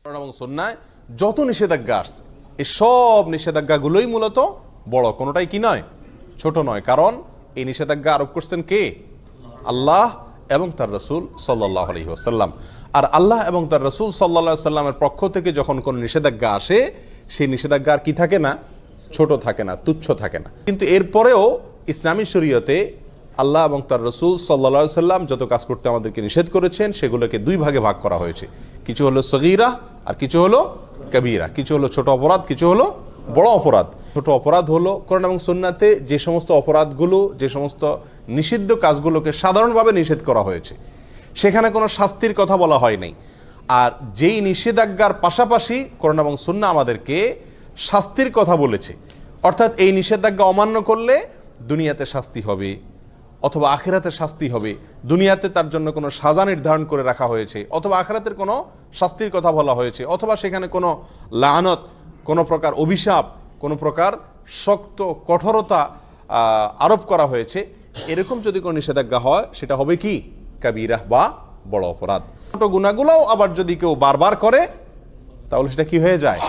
এবং সুন্নায় যত নিষেধাজ্ঞা আসছে এই সব নিষেধাজ্ঞাগুলোই মূলত বড়, কোনোটাই কি নয়, ছোট নয়। কারণ এই নিষেধাজ্ঞা আরোপ করছেন কে? আল্লাহ এবং তার রাসূল সাল্লাল্লাহু আলাইহি ওয়াসাল্লাম। আর আল্লাহ এবং তার রাসূল সাল্লাল্লাহু আলাইহি ওয়াসাল্লামের পক্ষ থেকে যখন কোন নিষেধাজ্ঞা আসে, সেই নিষেধাজ্ঞা আর কি থাকে না, ছোট থাকে না, তুচ্ছ থাকে না। কিন্তু এরপরেও ইসলামী শরীয়তে আল্লাহ এবং তার রাসূল সাল্লাল্লাহু আলাইহি ওয়াসাল্লাম যত কাজ করতে আমাদেরকে নিষেধ করেছেন সেগুলোকে দুই ভাগে ভাগ করা হয়েছে। কিছু হলো সগীরা আর কিছু হলো কবীরা। কিছু হলো ছোট অপরাধ, কিছু হলো বড় অপরাধ। ছোট অপরাধ হলো কোরআন এবং সুন্নাতে যে সমস্ত অপরাধগুলো, যে সমস্ত নিষিদ্ধ কাজগুলোকে সাধারণভাবে নিষেধ করা হয়েছে, সেখানে কোনো শাস্তির কথা বলা হয় নাই। আর যেই নিষেধাজ্ঞার পাশাপাশি কোরআন এবং সুন্নাহ আমাদেরকে শাস্তির কথা বলেছে, অর্থাৎ এই নিষেধাজ্ঞা অমান্য করলে দুনিয়াতে শাস্তি হবে অথবা আখিরাতে শাস্তি হবে। দুনিয়াতে তার জন্য কোনো সাজা নির্ধারণ করে রাখা হয়েছে, অথবা আখিরাতের কোনো শাস্তির কথা বলা হয়েছে, অথবা সেখানে কোনো লানত, কোনো প্রকার অভিশাপ, কোনো প্রকার শক্ত কঠোরতা আরোপ করা হয়েছে। এরকম যদি কোনো নিষেধাজ্ঞা হয় সেটা হবে কি? কাবীরা বা বড় অপরাধ। ছোট গুনাহগুলোও আবার যদি কেউ বারবার করে তাহলে সেটা কি হয়ে যায়?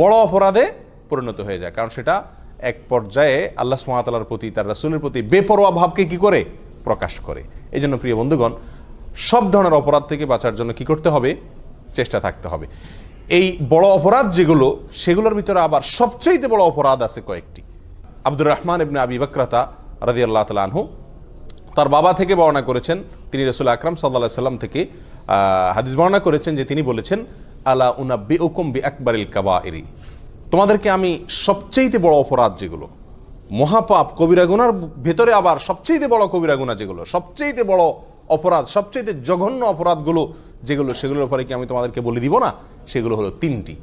বড় অপরাধে পরিণত হয়ে যায়। কারণ সেটা এক পর্যায়ে আল্লাহ সুবহানাহু ওয়া তাআলার প্রতি, তার রাসূলের প্রতি বেপরোয়া ভাবকে কি করে? প্রকাশ করে। এই জন্য প্রিয় বন্ধুগণ, সব ধরনের অপরাধ থেকে বাঁচার জন্য কি করতে হবে? চেষ্টা থাকতে হবে। এই বড় অপরাধ যেগুলো, সেগুলোর ভিতরে আবার সবচেয়ে বড় অপরাধ আছে কয়েকটি। আব্দুর রহমান ইবনে আবি বকরাতা রাদিয়াল্লাহু তাআলা আনহু তার বাবা থেকে বর্ণনা করেছেন, তিনি রাসূল আকরাম সাল্লাল্লাহু আলাইহি সাল্লাম থেকে হাদিস বর্ণনা করেছেন যে তিনি বলেছেন, আলা উনাব্বিউকুম বিআকবারিল কাবাইরি, তোমাদেরকে আমি সবচেয়ে বড় অপরাধ যেগুলো, মহাপাপ কবিরা গুনার ভেতরে আবার সবচেয়ে বড় কবিরা গুনাহ যেগুলো, সবচেয়ে বড় অপরাধ, সবচেয়ে জঘন্য অপরাধগুলো যেগুলো, সেগুলোর ব্যাপারে কি আমি তোমাদেরকে বলে দিব না? সেগুলো হলো তিনটি।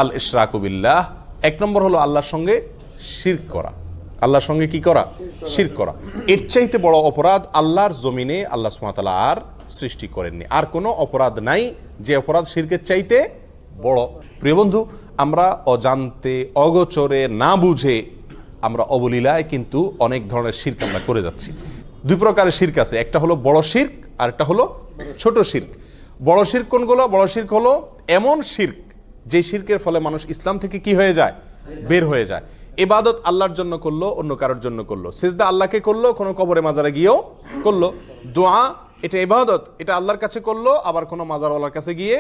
আল ইশরাকু বিল্লাহ, এক নম্বর হলো আল্লাহর সঙ্গে শিরক করা। আল্লাহর সঙ্গে কি করা? শিরক করা। এর চাইতে বড় অপরাধ আল্লাহর জমিনে আল্লাহ সুবহানাহু ওয়া তাআলা আর সৃষ্টি করেননি। আর কোনো অপরাধ নাই যে অপরাধ শিরকের চাইতে বড়। প্রিয় বন্ধু, আমরা অজান্তে, অগোচরে, না বুঝে আমরা অবলীলায় কিন্তু অনেক ধরনের শিরক আমরা করে যাচ্ছি। দুই প্রকারের শিরক আছে, একটা হলো বড় শিরক আর একটা হলো ছোট শিরক। বড় শিরক কোনগুলো? বড় শিরক হলো এমন শিরক যে শিরকের ফলে মানুষ ইসলাম থেকে কি হয়ে যায়? বের হয়ে যায়। ইবাদত আল্লাহর জন্য করলো, অন্য কারোর জন্য করলো। সিজদা আল্লাহকে করলো, কোনো কবরে মাজারে গিয়েও করলো। দোয়া এটা ইবাদত, এটা আল্লাহর কাছে করলো, আবার কোনো মাজারওয়ালার কাছে গিয়ে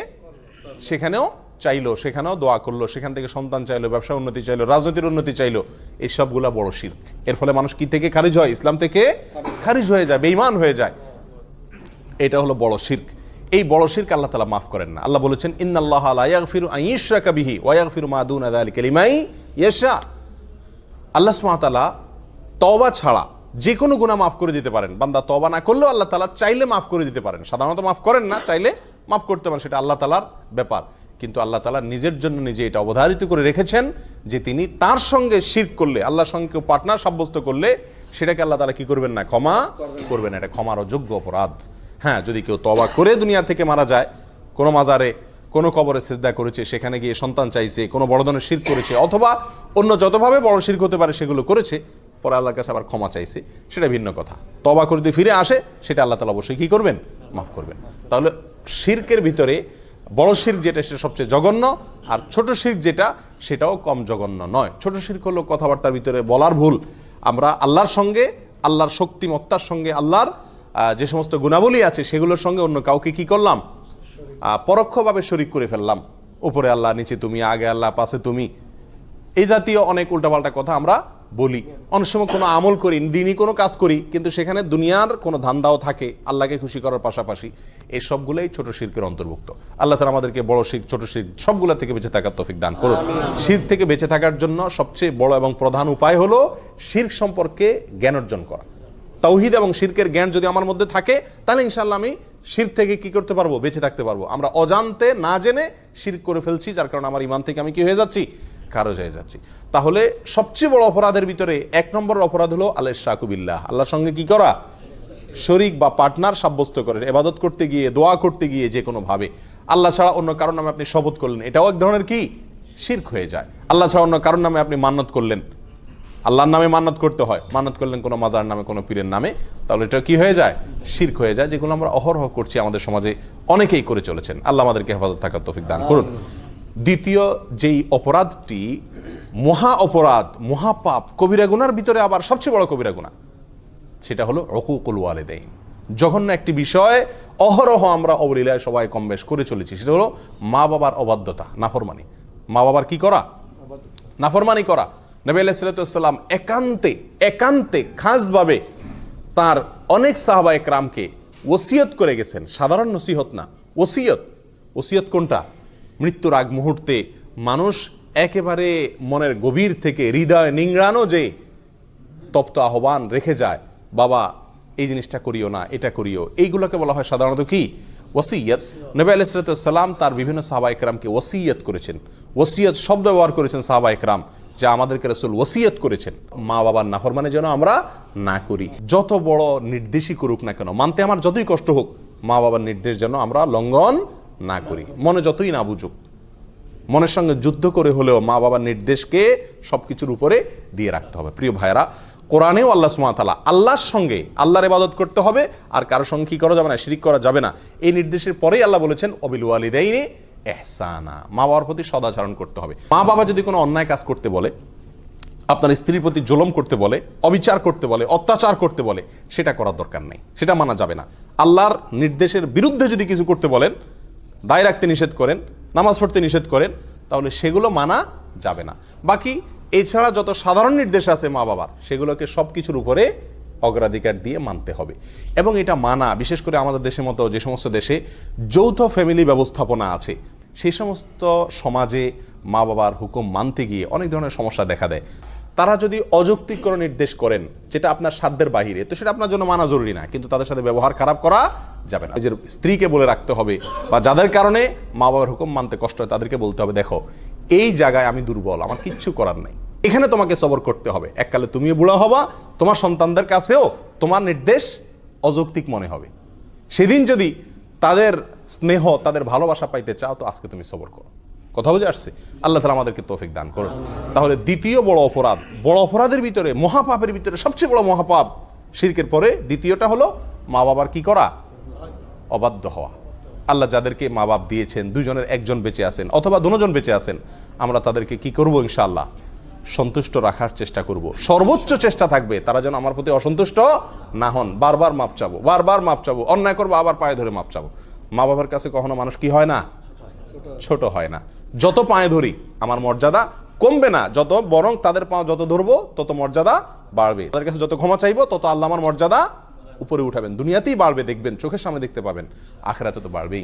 সেখানেও চাইলো, সেখানেও দোয়া করলো, সেখান থেকে সন্তান চাইলো, ব্যবসা উন্নতি চাইলো, রাজনীতির উন্নতি চাইলো। এই সবগুলা বড় শিরক। এর ফলে মানুষ কি থেকে খারিজ হয়? ইসলাম থেকে খারিজ হয়ে যায়, বেঈমান হয়ে যায়। এটা হলো বড় শিরক। এই বড় শিরক আল্লাহ তাআলা মাফ করেন না। আল্লাহ বলেছেন, ইন্নাল্লাহা লা ইয়াগফিরু আন ইউশরাকা বিহি ওয়া ইয়াগফিরু মা দুনা যালিকা লিমান ইয়াশা। আল্লাহ সুবহানাহু ওয়া তাআলা তওবা ছাড়া যে কোনো গুনাহ মাফ করে দিতে পারেন। বান্দা তওবা না করলেও আল্লাহ তাআলা চাইলে মাফ করে দিতে পারেন। সাধারণত মাফ করেন না, চাইলে মাফ করতে পারেন, সেটা আল্লাহ তাআলার ব্যাপার। কিন্তু আল্লাহ তাআলা নিজের জন্য নিজে এটা অবধারিত করে রেখেছেন যে তিনি তার সঙ্গে শিরক করলে, আল্লাহর সঙ্গে কেউ পার্টনার সাব্যস্ত করলে সেটাকে আল্লাহ তাআলা কি করবেন না? ক্ষমা করবেন না। এটা ক্ষমার অযোগ্য অপরাধ। হ্যাঁ, যদি কেউ তওবা করে দুনিয়া থেকে মারা যায়, কোনো মাজারে, কোনো কবরে সিজদা করেছে, সেখানে গিয়ে সন্তান চাইছে, কোনো বড় ধরনের শিরক করেছে, অথবা অন্য যতভাবে বড় শিরক হতে পারে সেগুলো করেছে, পরে আল্লাহর কাছে আবার ক্ষমা চাইছে, সেটা ভিন্ন কথা। তওবা করতে ফিরে আসে, সেটা আল্লাহ তাআলা অবশ্যই কি করবেন? মাফ করবেন। তাহলে শিরকের ভিতরে বড় শিরক যেটা সেটা সবচেয়ে জঘন্য, আর ছোট শিরক যেটা সেটাও কম জঘন্য নয়। ছোট শিরক হলো কথাবার্তার ভিতরে বলার ভুল। আমরা আল্লাহর সঙ্গে, আল্লাহর শক্তিমত্তার সঙ্গে, আল্লাহর যে সমস্ত গুণাবলী আছে সেগুলোর সঙ্গে অন্য কাউকে কি করলাম? পরোক্ষভাবে শরীক করে ফেললাম। উপরে আল্লাহ, নিচে তুমি, আগে আল্লাহ, পাশে তুমি, এই জাতীয় অনেক উল্টাপাল্টা কথা আমরা বলি। অনেক সময় কোনো আমল করি, দিনই কোনো কাজ করি, কিন্তু সেখানে দুনিয়ার কোনো ধান্দাও থাকে আল্লাহকে খুশি করার পাশাপাশি। এই সবগুলোই ছোট শিরকের অন্তর্ভুক্ত। আল্লাহ তাআলা আমাদেরকে বড় শিরক, ছোট শিরক সবগুলো থেকে বেঁচে থাকার তৌফিক দান করুন। শিরক থেকে বেঁচে থাকার জন্য সবচেয়ে বড় এবং প্রধান উপায় হলো শিরক সম্পর্কে জ্ঞান অর্জন করা। তাওহীদ এবং শিরকের জ্ঞান যদি আমার মধ্যে থাকে, তাহলে ইনশাআল্লাহ আমি শিরক থেকে কি করতে পারবো? বেঁচে থাকতে পারবো। আমরা অজান্তে, না জেনে শিরক করে ফেলছি, যার কারণে আমার ঈমান থেকে আমি কি হয়ে যাচ্ছি? খারিজ হয়ে যাচ্ছি। তাহলে সবচেয়ে বড় অপরাধের ভিতরে এক নম্বর অপরাধ হলো আল ইশরাকু বিল্লাহ, আল্লাহর সঙ্গে কি করা? শরীক বা পার্টনার সাব্যস্ত করে ইবাদত করতে গিয়ে, দোয়া করতে গিয়ে, যে কোনো ভাবে আল্লাহ ছাড়া অন্য কারোর নামে আপনি শপথ করলেন, এটাও এক ধরনের কি? শিরক হয়ে যায়। আল্লাহ ছাড়া অন্য কারোর নামে আপনি মান্নত করলেন, আল্লাহর নামে মান্নাত করতে হয়, মান্নাত করলেন কোনো মাজার নামে, কোনো পীরের নামে, তাহলে এটা কি হয়ে যায়? শিরক হয়ে যায়, যেগুলো আমরা অহরহ করছি, আমাদের সমাজে অনেকেই করে চলেছেন। আল্লাহ আমাদেরকে হেফাজত থাকার তৌফিক দান করুন। দ্বিতীয় যেই অপরাধটি মহা অপরাধ, মহাপাপ, কবিরা গুনার ভিতরে আবার সবচেয়ে বড় কবিরা গুনাহ, সেটা হলো উকুকুল ওয়ালিদাইন। জঘন্য একটি বিষয় অহরহ আমরা অবলীলায় সবাই কম বেশ করে চলেছি, সেটা হলো মা বাবার অবাধ্যতা, নাফরমানি। মা বাবার কি করা? নাফরমানি করা। নবী আলাইহিস সালাতু ওয়াস সালাম একান্তে খাসভাবে তার অনেক সাহাবায়ে কেরামকে ওসিয়ত করে গেছেন। সাধারণ নসিহত না, ওসিয়ত কোনটা? মৃত্যুর আগ মুহূর্তে মানুষ একেবারে মনের গভীর থেকে হৃদয় নিংড়ানো যে তপ্ত আহ্বান রেখে যায়, বাবা এই জিনিসটা করিও না, এটা করিও, এইগুলোকে বলা হয় সাধারণত কি? ওসিয়ত। নবী আলাইহিস সালাতু ওয়াস সালাম তার বিভিন্ন সাহাবায়ে কেরামকে ওসিয়ত করেছেন। ওসিয়ত শব্দ ব্যবহার করেছেন সাহাবায়ে কেরাম, যা আমাদেরকে রাসূল ওসিয়ত করেছেন মা বাবার নাফরমানি যেন আমরা না করি। যত বড় নির্দেশই করুক না কেন, মানতে আমার যতই কষ্ট হোক, মা বাবার নির্দেশ যেন আমরা লঙ্ঘন না করি। মনে যতই না বুঝুক, মনের সঙ্গে যুদ্ধ করে হলেও মা বাবার নির্দেশকে সবকিছুর উপরে দিয়ে রাখতে হবে। প্রিয় ভাইরা, কোরআনেও আল্লাহ সুবহানাহু ওয়া তাআলা আল্লাহর সঙ্গে আল্লাহর ইবাদত করতে হবে, আর কারো সঙ্গে কি করা যাবে না? শিরিক করা যাবে না। এই নির্দেশের পরেই আল্লাহ বলেছেন ওয়াবিল ওয়ালিদাইনি ইহসানা, মা বাবার প্রতি সদাচরণ করতে হবে। মা বাবা যদি কোনো অন্যায় কাজ করতে বলে, আপনার স্ত্রীর প্রতি জুলুম করতে বলে, অবিচার করতে বলে, অত্যাচার করতে বলে, সেটা করার দরকার নেই, সেটা মানা যাবে না। আল্লাহর নির্দেশের বিরুদ্ধে যদি কিছু করতে বলেন, দায় রাখতে নিষেধ করেন, নামাজ পড়তে নিষেধ করেন, তাহলে সেগুলো মানা যাবে না। বাকি এছাড়া যত সাধারণ নির্দেশ আছে মা বাবার, সেগুলোকে সব কিছুর উপরে অগ্রাধিকার দিয়ে মানতে হবে। এবং এটা মানা, বিশেষ করে আমাদের দেশের মতো যে সমস্ত দেশে যৌথ ফ্যামিলি ব্যবস্থাপনা আছে, সেই সমস্ত সমাজে মা বাবার হুকুম মানতে গিয়ে অনেক ধরনের সমস্যা দেখা দেয়। তারা যদি অযৌক্তিক কোনো নির্দেশ করেন যেটা আপনার সাধ্যের বাহিরে, তো সেটা আপনার জন্য মানা জরুরি না, কিন্তু তাদের সাথে ব্যবহার খারাপ করা যাবে না। নিজের স্ত্রীকে বলে রাখতে হবে, বা যাদের কারণে মা বাবার হুকুম মানতে কষ্ট হয় তাদেরকে বলতে হবে, দেখো এই জায়গায় আমি দুর্বল, আমার কিচ্ছু করার নাই, এখানে তোমাকে সবর করতে হবে। এককালে তুমিও বুড়া হবা, তোমার সন্তানদের কাছেও তোমার নির্দেশ অযৌক্তিক মনে হবে। সেদিন যদি তাদের স্নেহ, তাদের ভালোবাসা পাইতে চাও, তো আজকে তুমি সবর করো। কথা বুঝে আসছে? আল্লাহ তাআলা আমাদেরকে তৌফিক দান করুন। তাহলে দ্বিতীয় বড় অপরাধ, বড় অপরাধের ভিতরে, মহাপাপের ভিতরে সবচেয়ে বড় মহাপাপ, শিরকের পরে দ্বিতীয়টা হলো মা বাবার কি করা? অবাধ্য হওয়া। আল্লাহ যাদেরকে মা বাপ দিয়েছেন, দুজনের একজন বেঁচে আছেন অথবা দুজন বেঁচে আছেন, আমরা তাদেরকে কি করব? ইনশাআল্লাহ সন্তুষ্ট রাখার চেষ্টা করব। সর্বোচ্চ চেষ্টা থাকবে তারা যেন আমার প্রতি অসন্তুষ্ট না হন। বারবার মাপ চাবো, বারবার মাপ চাবো, অন্যায় করবো আবার পায়ে ধরে মাপ চাবো। মা বাবার কাছে কখনো মানুষ কি হয় না? ছোট হয় না। যত পায়ে ধরি আমার মর্যাদা কমবে না, যত বরং তাদের পা যত ধরবো তত মর্যাদা বাড়বে। তাদের কাছে যত ক্ষমা চাইবো তত আল্লাহ আমার মর্যাদা উপরে উঠাবেন। দুনিয়াতেই বাড়বে, দেখবেন, চোখের সামনে দেখতে পাবেন, আখিরাতে তো বাড়বেই।